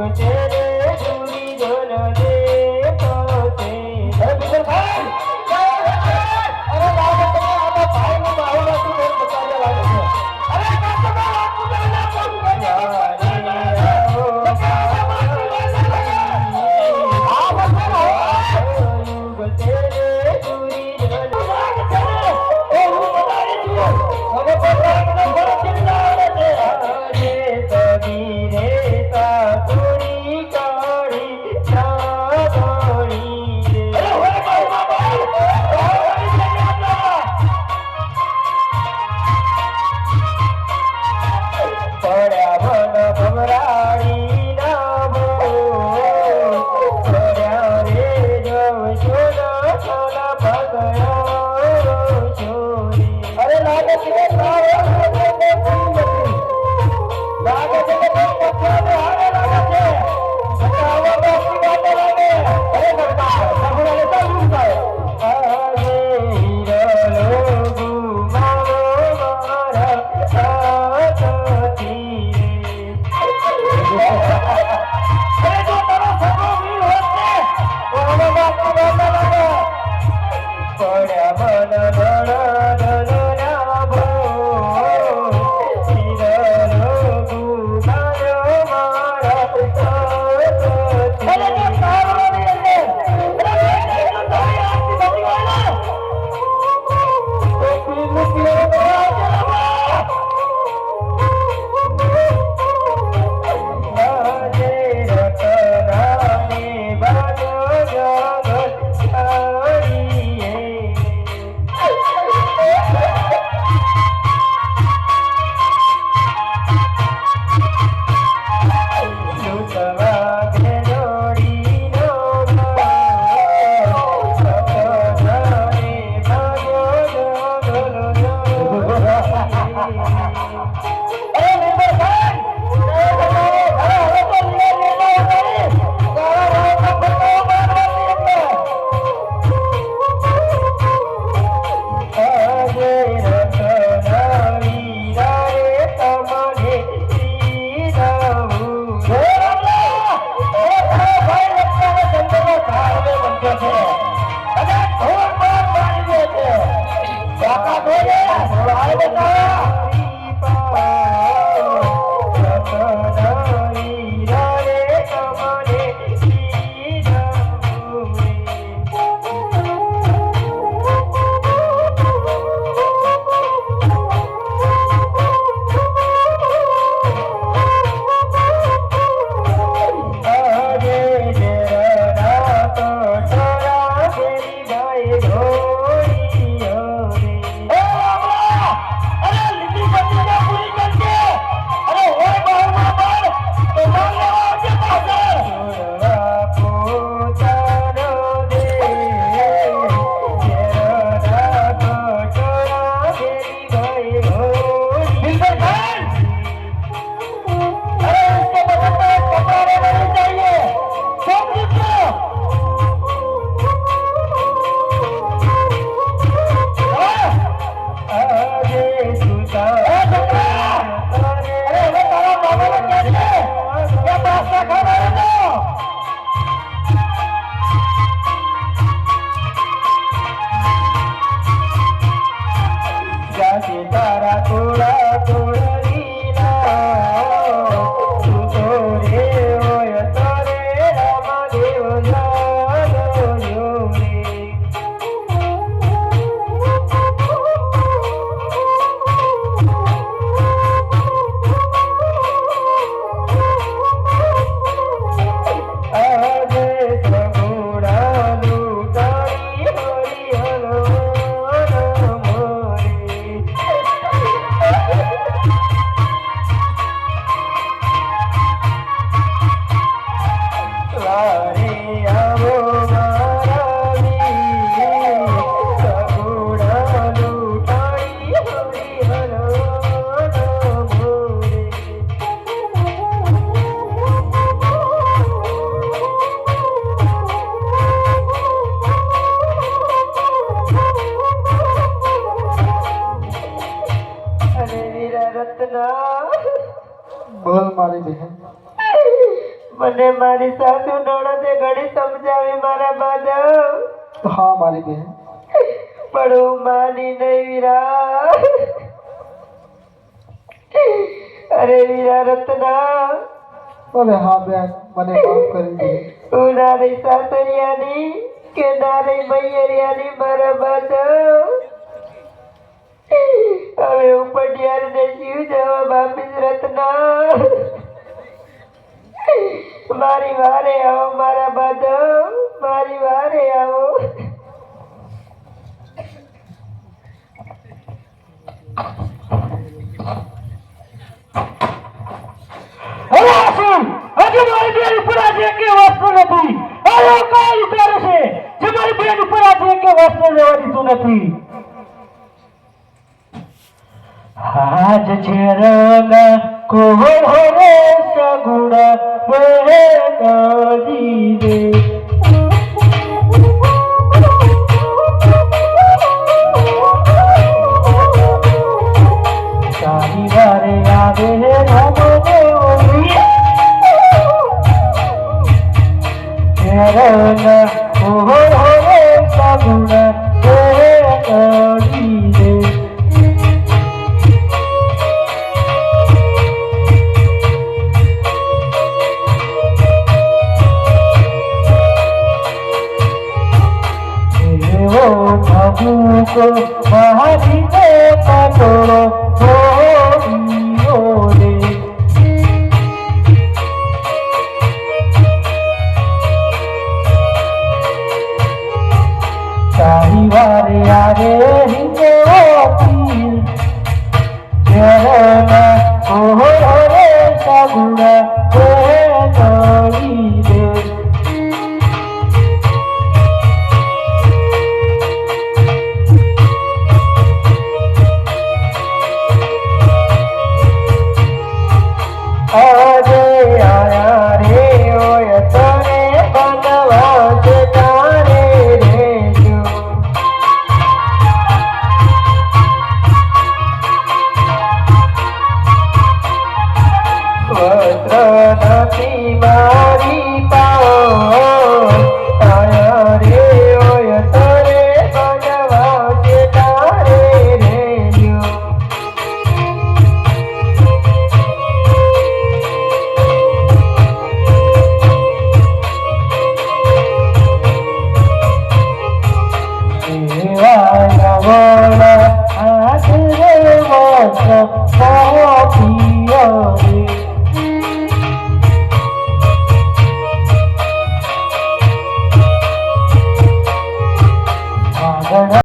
Hare મને મારી સાસુ નણંદે ઘણી સમજાવી મારા માધવ। हाँ मारी बहन, પણ હું માની નહીં વીરા। અરે વીરા રત્ના, अरे हाँ बहन मने माफ कर दी। હું ના રહી સાસરિયાની કે ના રહી મૈયરિયાની મારા માધવ। હવે હું પટિયારને જીવ જવાબ આપીશ રત્ના। મારી વારે આવો મારા માધવ, મારી વારે આવો। અરે શું હજુ મારી બેન ઉપર આજે કે વસ્તુ નથી। આયો કઈ વિચારે છે જે મારી બેન ઉપર આજે કે વસ્તુ લેવા દીધું નથી। આજ છે રંગ કોહરે સગુણ બહેનજી રે। તારી વારે આવે રમો રંગ કોહરે સગુણ બહેનજી રે। को महारी ने पकड़ो रे। तारी वारे आरे हिंदे पीर जरना ओरे सगुण रे। આજે આયા રે ઓય તને બનવા તારે રે જો। વસ્ત્ર નથી મારી પાઓ આયા રે ઓય તને બનવા તારે રે જો। हाथ रे वो